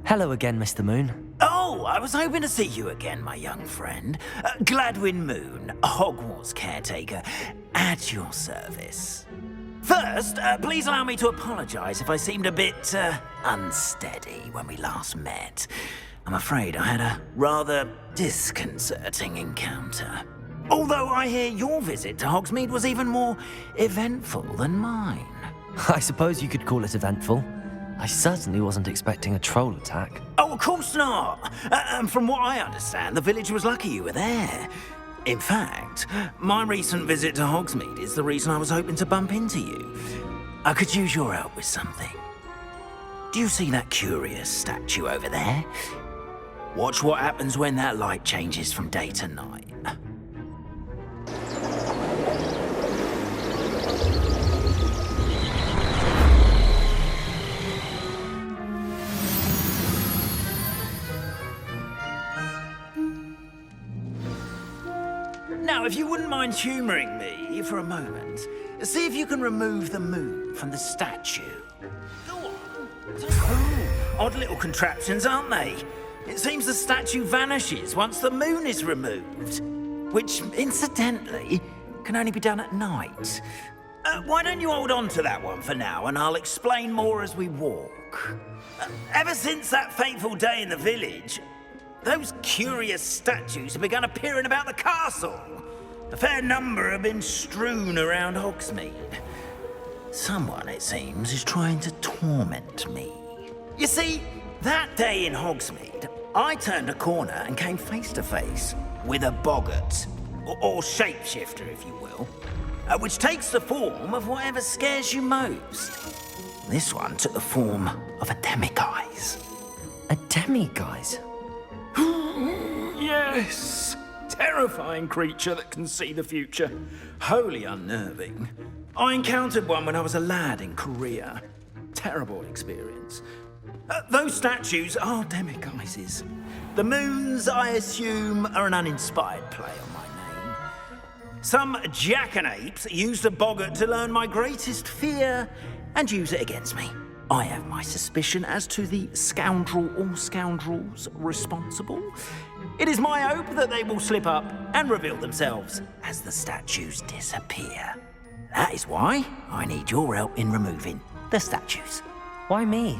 Hello again, Mr. Moon. Oh, I was hoping to see you again, my young friend. Gladwin Moon, Hogwarts caretaker, at your service. First, please allow me to apologize if I seemed a bit, unsteady when we last met. I'm afraid I had a rather disconcerting encounter. Although I hear your visit to Hogsmeade was even more eventful than mine. I suppose you could call it eventful. I certainly wasn't expecting a troll attack. Oh, of course not. And from what I understand, the village was lucky you were there. In fact, my recent visit to Hogsmeade is the reason I was hoping to bump into you. I could use your help with something. Do you see that curious statue over there? Watch what happens when that light changes from day to night. Now, if you wouldn't mind humouring me for a moment, see if you can remove the moon from the statue. Go on. Oh, odd little contraptions, aren't they? It seems the statue vanishes once the moon is removed, which, incidentally, can only be done at night. Why don't you hold on to that one for now, and I'll explain more as we walk. Ever since that fateful day in the village, those curious statues have begun appearing about the castle. A fair number have been strewn around Hogsmeade. Someone, it seems, is trying to torment me. You see, that day in Hogsmeade, I turned a corner and came face to face with a boggart, or shapeshifter, if you will, which takes the form of whatever scares you most. This one took the form of a demiguise. A demiguise? Yes! Terrifying creature that can see the future. Wholly unnerving. I encountered one when I was a lad in Korea. Terrible experience. Those statues are demiguises. The moons, I assume, are an uninspired play on my name. Some jackanapes used a boggart to learn my greatest fear and use it against me. I have my suspicion as to the scoundrel or scoundrels responsible. It is my hope that they will slip up and reveal themselves as the statues disappear. That is why I need your help in removing the statues. Why me?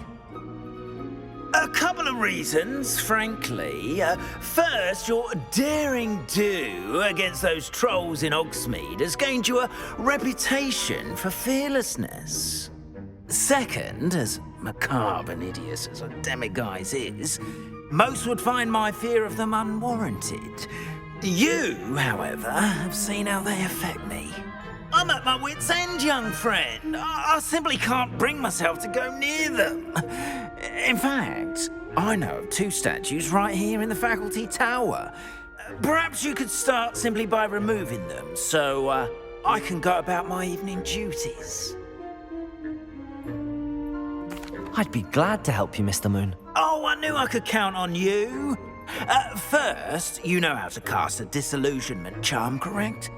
A couple of reasons, frankly. First, your daring do against those trolls in Hogsmeade has gained you a reputation for fearlessness. Second, as macabre and hideous as a demiguise is, most would find my fear of them unwarranted. You, however, have seen how they affect me. I'm at my wit's end, young friend. I simply can't bring myself to go near them. In fact, I know of two statues right here in the faculty tower. Perhaps you could start simply by removing them, so I can go about my evening duties. I'd be glad to help you, Mr. Moon. Oh, I knew I could count on you. First, you know how to cast a disillusionment charm, correct?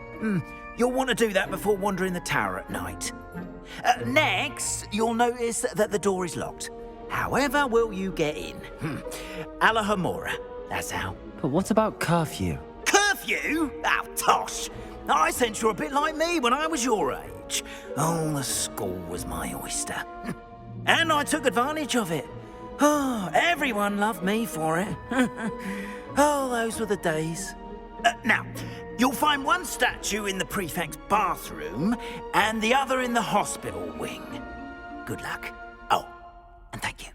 You'll want to do that before wandering the tower at night. Next, you'll notice that the door is locked. However will you get in? Alahomora, that's how. But what about curfew? Curfew? Oh, tosh. I sense you're a bit like me when I was your age. Oh, the school was my oyster. And I took advantage of it. Oh, everyone loved me for it. Oh, those were the days. Now, you'll find one statue in the prefect's bathroom and the other in the hospital wing. Good luck. Oh, and thank you.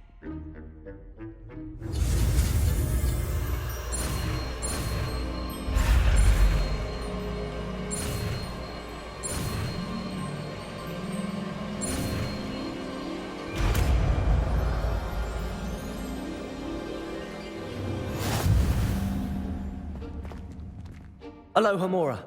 Alohomora.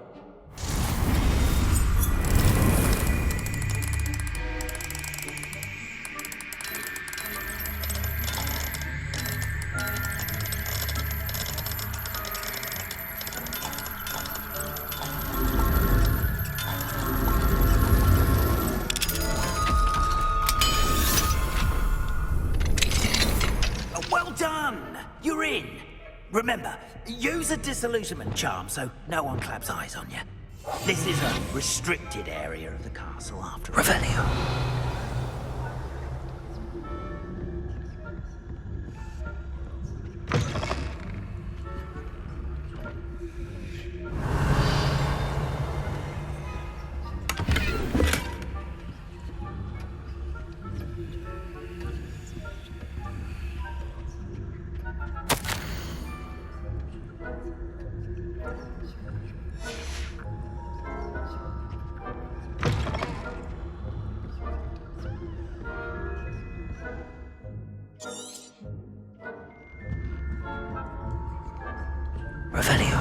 Remember, use a disillusionment charm so no one claps eyes on you. This is a restricted area of the castle after all. Revelio. Revelio.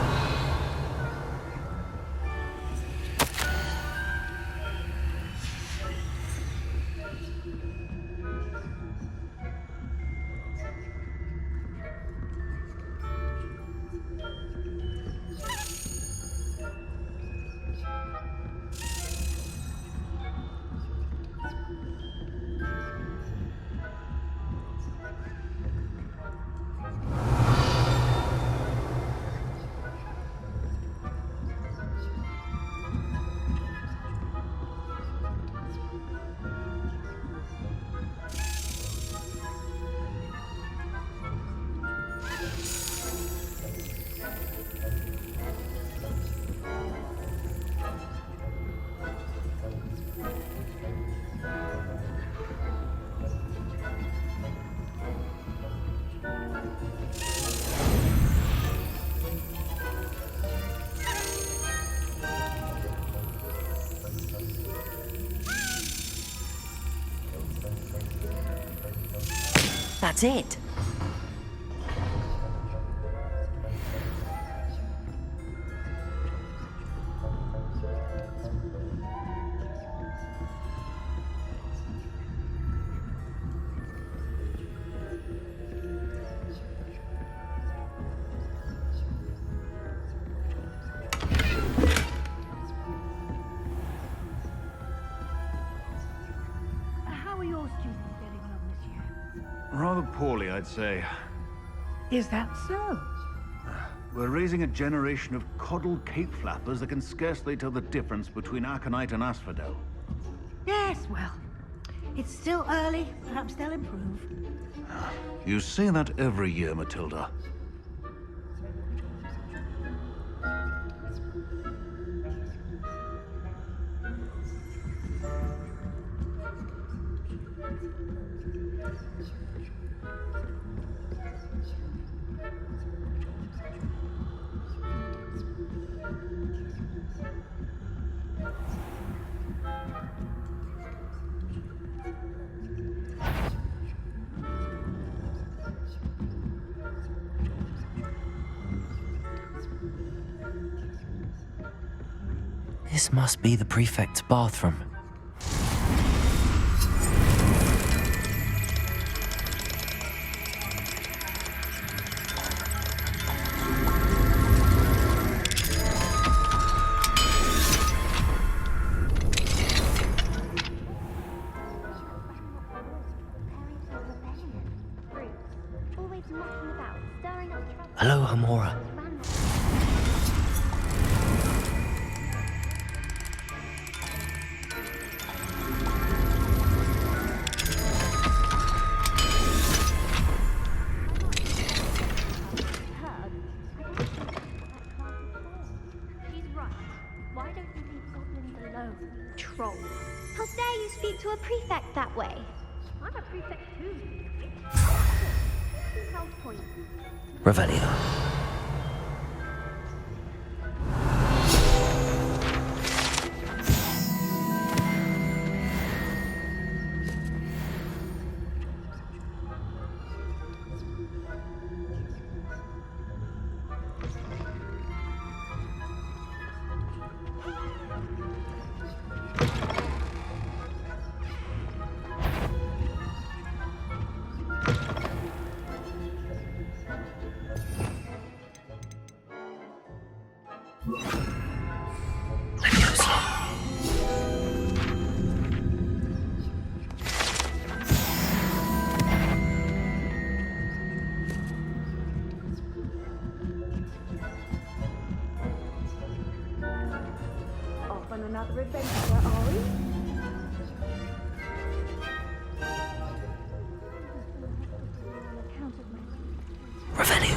That's it. How are your students getting on this year? Rather poorly, I'd say. Is that so? We're raising a generation of coddled cape flappers that can scarcely tell the difference between aconite and asphodel. Yes, well, it's still early. Perhaps they'll improve. You say that every year, Matilda. This must be the prefect's bathroom. Hello, Hamora. Troll. How dare you speak to a prefect that way? I'm a prefect too. Health point. Revelio. another adventure, are we? Revenue.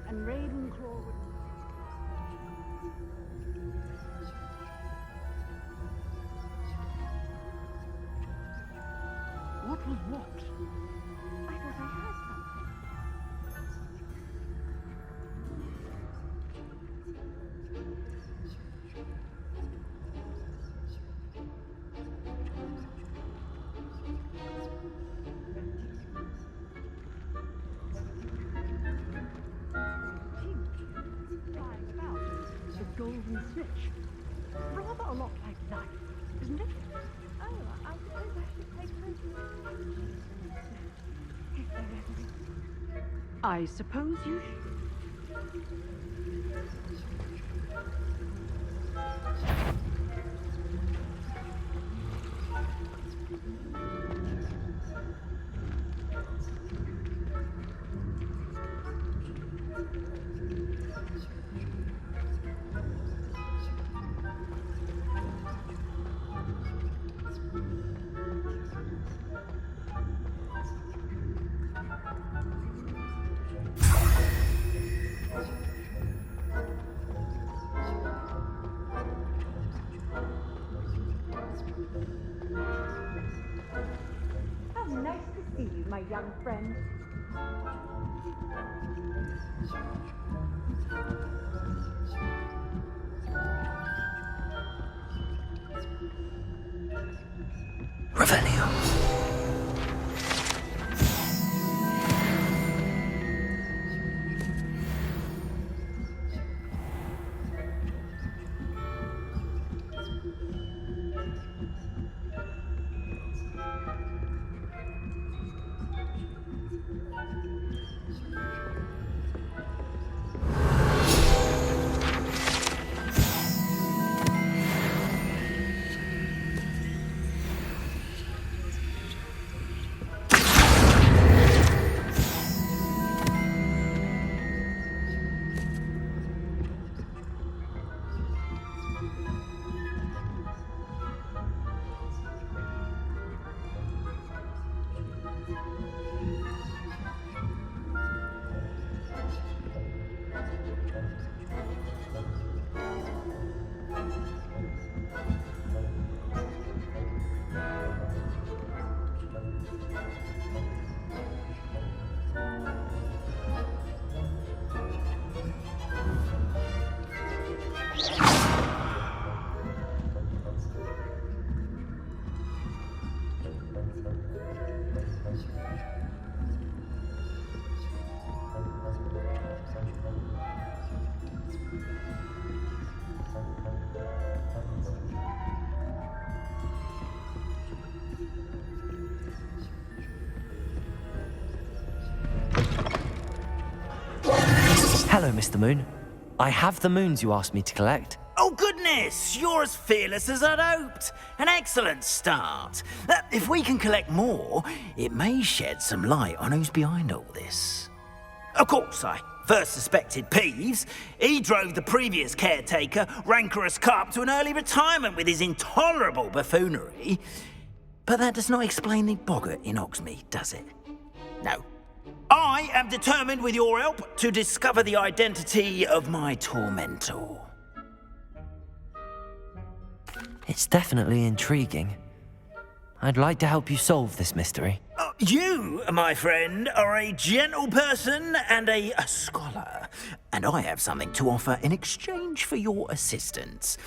And Ravenclaw would... What was what? I thought I heard something. Flying about. The golden snitch. Rather a lot like life, isn't it? Oh, I suppose I should take photos. If there ever is. I suppose you should. How nice to see you, my young friend. Revenue. Hello, Mr. Moon. I have the moons you asked me to collect. Oh, goodness! You're as fearless as I'd hoped. An excellent start. If we can collect more, it may shed some light on who's behind all this. Of course, I first suspected Peeves. He drove the previous caretaker, Rancorous Carp, to an early retirement with his intolerable buffoonery. But that does not explain the boggart in Oxmead, does it? No. I am determined, with your help, to discover the identity of my tormentor. It's definitely intriguing. I'd like to help you solve this mystery. You, my friend, are a gentle person and a scholar, and I have something to offer in exchange for your assistance.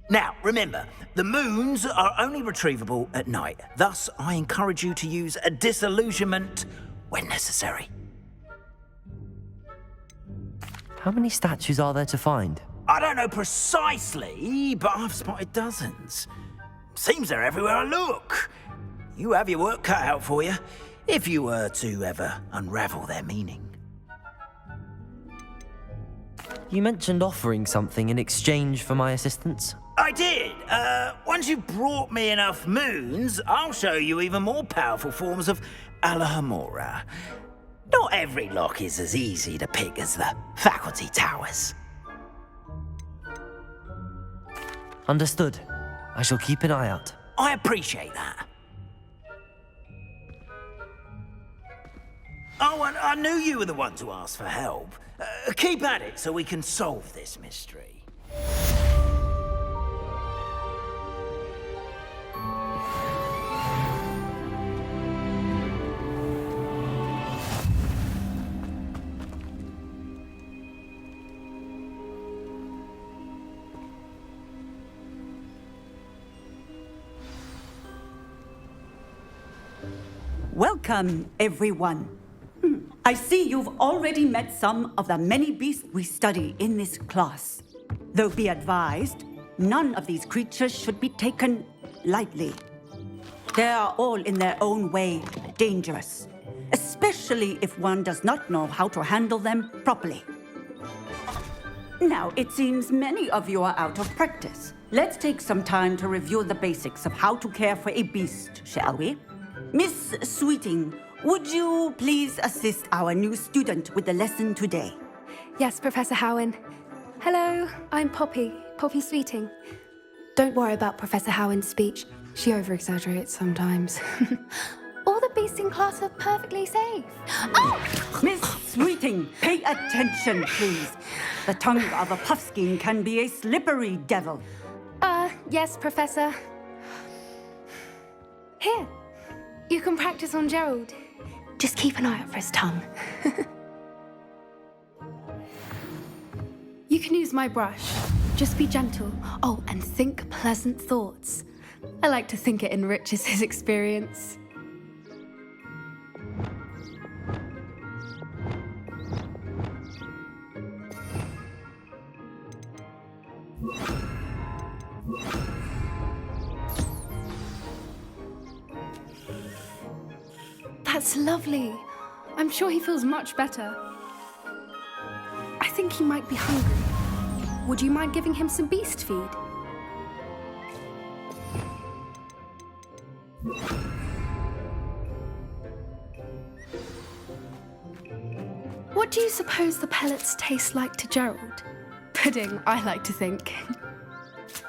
Now, remember, the moons are only retrievable at night. Thus, I encourage you to use a disillusionment when necessary. How many statues are there to find? I don't know precisely, but I've spotted dozens. Seems they're everywhere I look. You have your work cut out for you, if you were to ever unravel their meaning. You mentioned offering something in exchange for my assistance. I did. Once you've brought me enough moons, I'll show you even more powerful forms of Alohomora. Not every lock is as easy to pick as the faculty towers. Understood. I shall keep an eye out. I appreciate that. Oh, and I knew you were the one to ask for help. Keep at it so we can solve this mystery. Welcome, everyone. I see you've already met some of the many beasts we study in this class. Though be advised, none of these creatures should be taken lightly. They are all in their own way dangerous, especially if one does not know how to handle them properly. Now, it seems many of you are out of practice. Let's take some time to review the basics of how to care for a beast, shall we? Miss Sweeting, would you please assist our new student with the lesson today? Yes, Professor Howen. Hello, I'm Poppy Sweeting. Don't worry about Professor Howen's speech. She over-exaggerates sometimes. All the beasts in class are perfectly safe. Oh! Miss Sweeting, pay attention, please. The tongue of a puffskein can be a slippery devil. Yes, Professor. Here, you can practice on Gerald. Just keep an eye out for his tongue. You can use my brush. Just be gentle. Oh, and think pleasant thoughts. I like to think it enriches his experience. That's lovely. I'm sure he feels much better. I think he might be hungry. Would you mind giving him some beast feed? What do you suppose the pellets taste like to Gerald? Pudding, I like to think.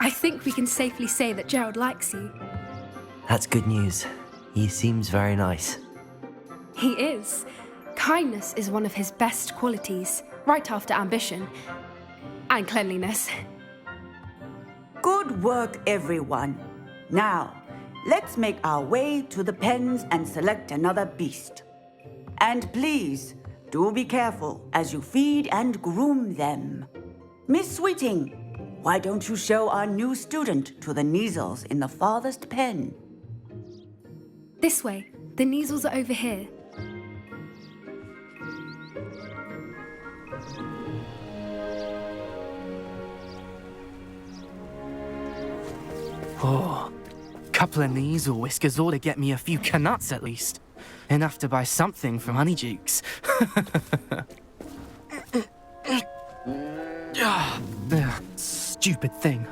I think we can safely say that Gerald likes you. That's good news. He seems very nice. He is. Kindness is one of his best qualities, right after ambition. And cleanliness. Good work, everyone. Now, let's make our way to the pens and select another beast. And please, do be careful as you feed and groom them. Miss Sweeting, why don't you show our new student to the Neasels in the farthest pen? This way. The Neasels are over here. Oh, couple of Neasel whiskers ought to get me a few canuts at least. Enough to buy something from Honeydukes. Stupid thing.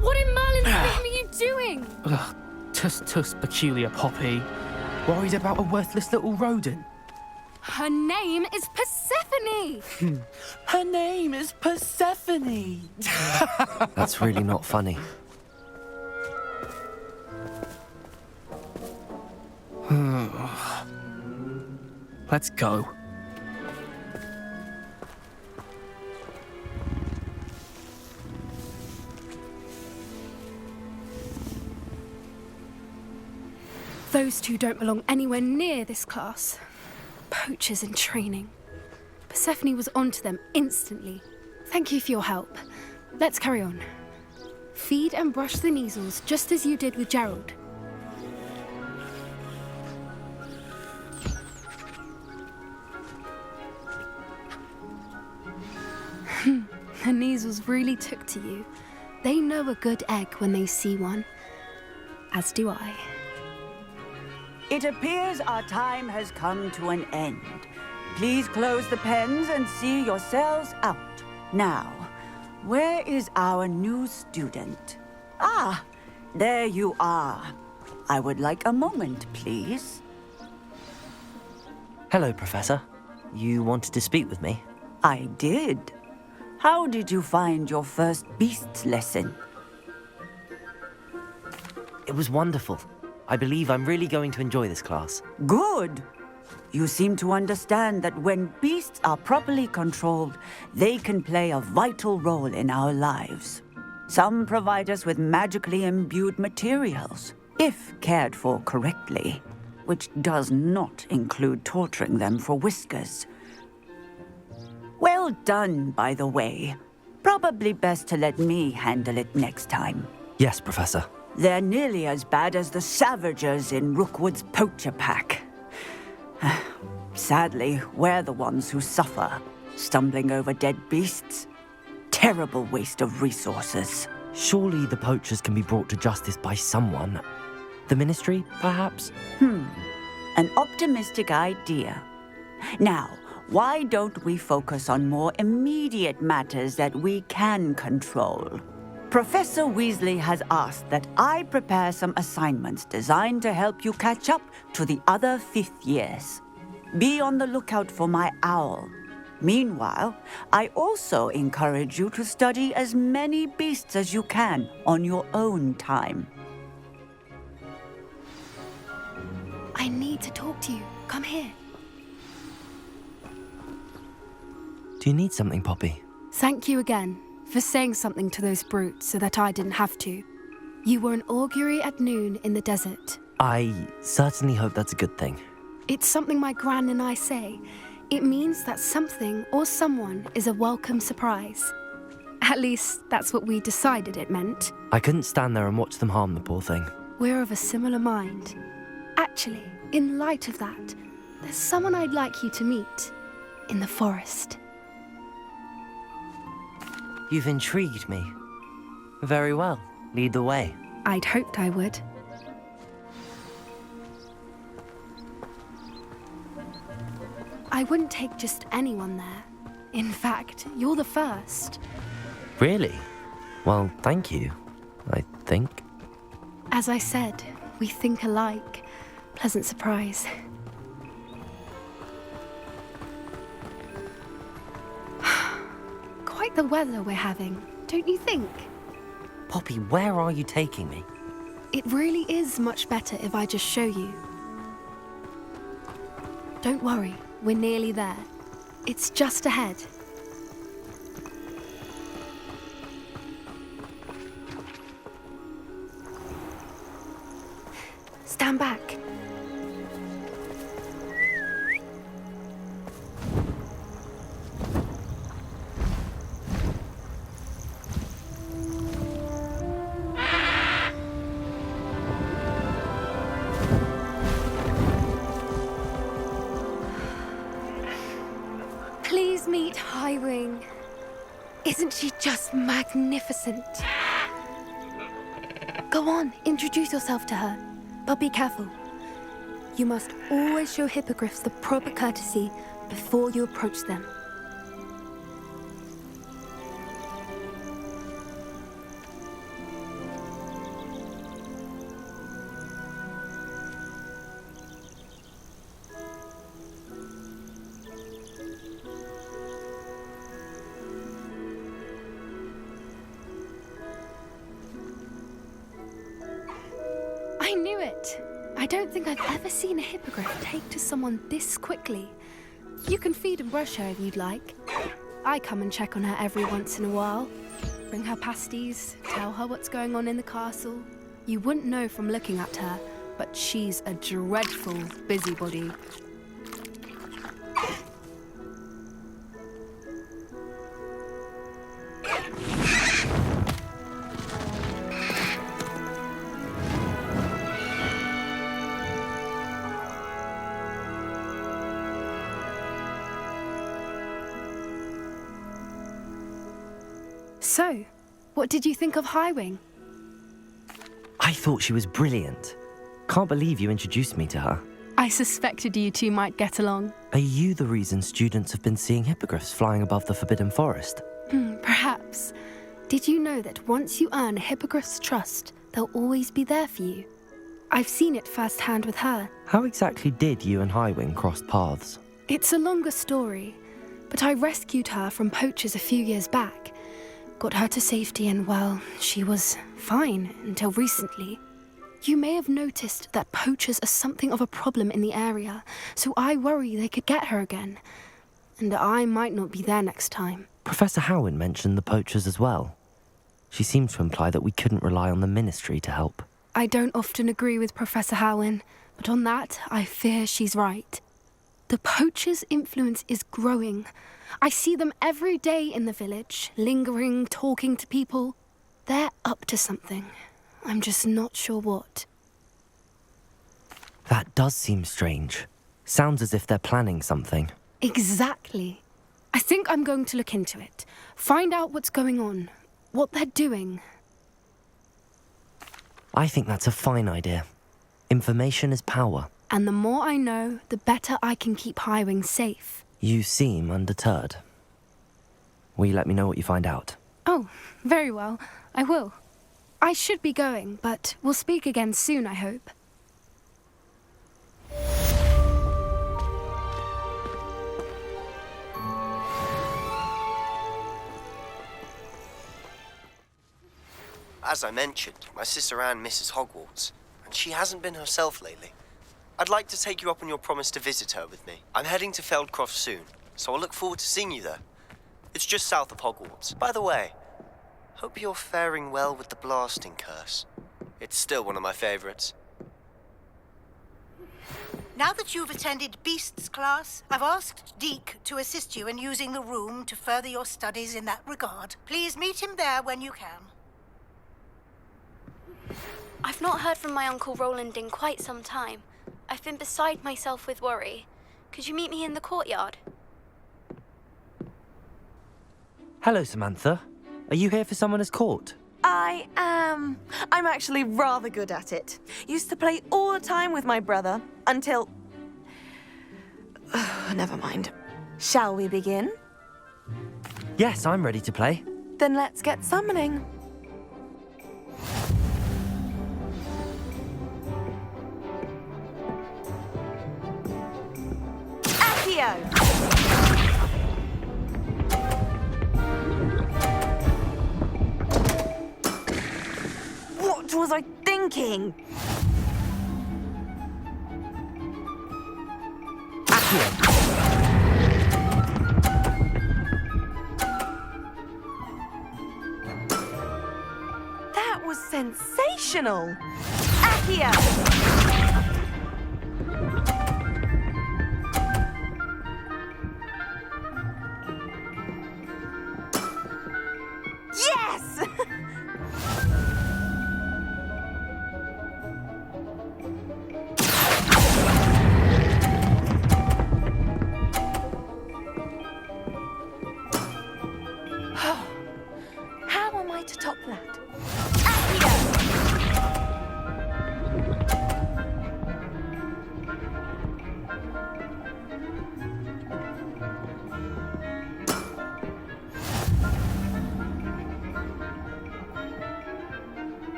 What in Merlin's name are you doing? Tuss, peculiar Poppy. Worried about a worthless little rodent. Her name is Persephone! Her name is Persephone! That's really not funny. Let's go. Those two don't belong anywhere near this class. Poachers in training. Persephone was onto them instantly. Thank you for your help. Let's carry on. Feed and brush the Neasels just as you did with Gerald. Her measles really took to you. They know a good egg when they see one. As do I. It appears our time has come to an end. Please close the pens and see yourselves out. Now, where is our new student? Ah, there you are. I would like a moment, please. Hello, Professor. You wanted to speak with me? I did. How did you find your first beasts lesson? It was wonderful. I believe I'm really going to enjoy this class. Good. You seem to understand that when beasts are properly controlled, they can play a vital role in our lives. Some provide us with magically imbued materials, if cared for correctly, which does not include torturing them for whiskers. Well done, by the way. Probably best to let me handle it next time. Yes, Professor. They're nearly as bad as the Savagers in Rookwood's poacher pack. Sadly, we're the ones who suffer, stumbling over dead beasts. Terrible waste of resources. Surely the poachers can be brought to justice by someone. The Ministry, perhaps? An optimistic idea. Now, why don't we focus on more immediate matters that we can control? Professor Weasley has asked that I prepare some assignments designed to help you catch up to the other fifth years. Be on the lookout for my owl. Meanwhile, I also encourage you to study as many beasts as you can on your own time. I need to talk to you. Come here. Do you need something, Poppy? Thank you again for saying something to those brutes so that I didn't have to. You were an augury at noon in the desert. I certainly hope that's a good thing. It's something my gran and I say. It means that something or someone is a welcome surprise. At least, that's what we decided it meant. I couldn't stand there and watch them harm the poor thing. We're of a similar mind. Actually, in light of that, there's someone I'd like you to meet in the forest. You've intrigued me. Very well. Lead the way. I'd hoped I would. I wouldn't take just anyone there. In fact, you're the first. Really? Well, thank you, I think. As I said, we think alike. Pleasant surprise. Quite the weather we're having, don't you think? Poppy, where are you taking me? It really is much better if I just show you. Don't worry, we're nearly there. It's just ahead. Stand back. Please meet Highwing. Isn't she just magnificent? Go on, introduce yourself to her. But be careful. You must always show hippogriffs the proper courtesy before you approach them. I knew it! I don't think I've ever seen a hippogriff take to someone this quickly. You can feed and brush her if you'd like. I come and check on her every once in a while. Bring her pasties, tell her what's going on in the castle. You wouldn't know from looking at her, but she's a dreadful busybody. So, what did you think of Highwing? I thought she was brilliant. Can't believe you introduced me to her. I suspected you two might get along. Are you the reason students have been seeing hippogriffs flying above the Forbidden Forest? Perhaps. Did you know that once you earn a hippogriff's trust, they'll always be there for you? I've seen it firsthand with her. How exactly did you and Highwing cross paths? It's a longer story, but I rescued her from poachers a few years back. Got her to safety and, well, she was fine until recently. You may have noticed that poachers are something of a problem in the area, so I worry they could get her again. And I might not be there next time. Professor Howin mentioned the poachers as well. She seemed to imply that we couldn't rely on the Ministry to help. I don't often agree with Professor Howin, but on that, I fear she's right. The poachers' influence is growing. I see them every day in the village, lingering, talking to people. They're up to something. I'm just not sure what. That does seem strange. Sounds as if they're planning something. Exactly. I think I'm going to look into it. Find out what's going on, what they're doing. I think that's a fine idea. Information is power. And the more I know, the better I can keep Highwing safe. You seem undeterred. Will you let me know what you find out? Oh, very well. I will. I should be going, but we'll speak again soon, I hope. As I mentioned, my sister Anne misses Hogwarts, and she hasn't been herself lately. I'd like to take you up on your promise to visit her with me. I'm heading to Feldcroft soon, so I'll look forward to seeing you there. It's just south of Hogwarts. By the way, hope you're faring well with the blasting curse. It's still one of my favorites. Now that you've attended Beasts class, I've asked Deke to assist you in using the room to further your studies in that regard. Please meet him there when you can. I've not heard from my Uncle Roland in quite some time. I've been beside myself with worry. Could you meet me in the courtyard? Hello, Samantha. Are you here for Summoner's Court? I am. I'm actually rather good at it. Used to play all the time with my brother, until... Never mind. Shall we begin? Yes, I'm ready to play. Then let's get summoning. Accio! What was I thinking? That was sensational! Accio! Yes! How am I to top that?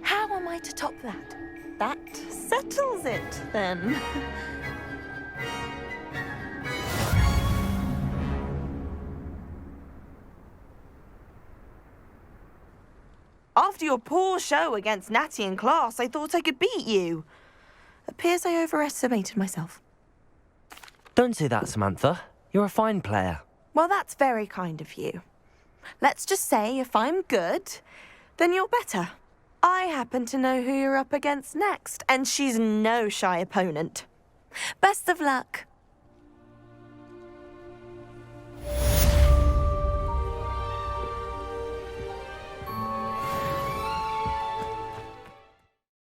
How am I to top that? That settles it, then. After your poor show against Natty in class, I thought I could beat you. Appears I overestimated myself. Don't say that, Samantha. You're a fine player. Well, that's very kind of you. Let's just say if I'm good, then you're better. I happen to know who you're up against next, and she's no shy opponent. Best of luck.